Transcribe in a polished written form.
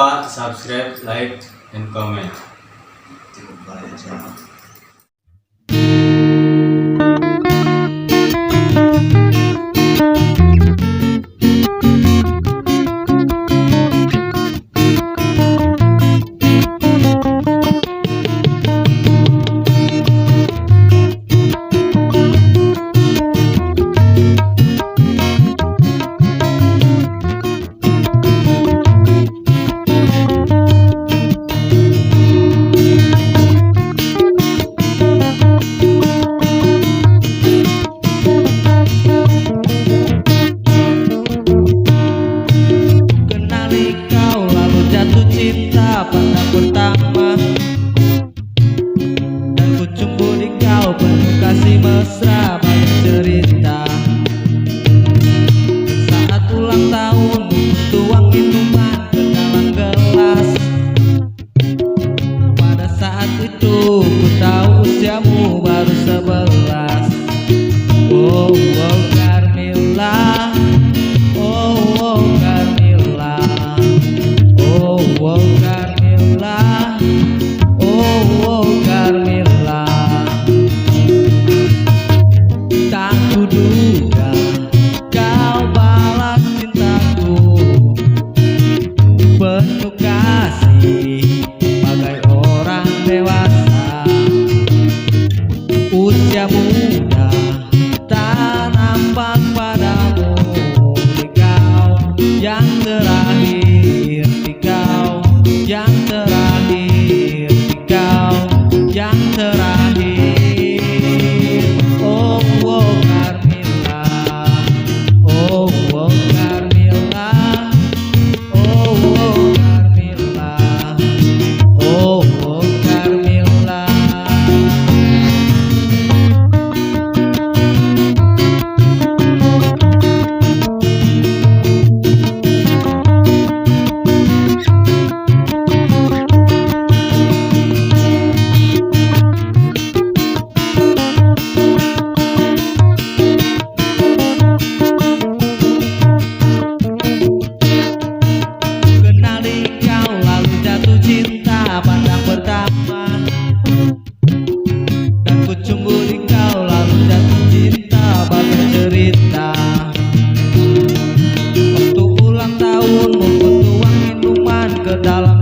lupa subscribe, like, and comment. Pandang pertama dan ku cumbu di kau, penuh kasih mesra banyak cerita. Saat ulang tahun tuang minuman ke dalam gelas. Pada saat itu ku tahu usiamu baru 11. Oh, oh Carmilla, oh, oh Carmilla, oh, oh Carmilla, oh, oh Carmilla. Tak kuduga kau balas cintaku, penuh kasih bagai orang dewasa. Usia muda tak nampak padamu, di kau yang terakhir, di kau yang terakhir, di kau yang terakhir. Oh, oh Carmilla, oh, oh Carmilla, oh, oh Carmilla, oh, oh Carmilla. Pandang pertama dan ku cumbu di kau, lalu jatuh cinta banyak cerita. Waktu ulang tahunmu ku tuang minuman ke dalam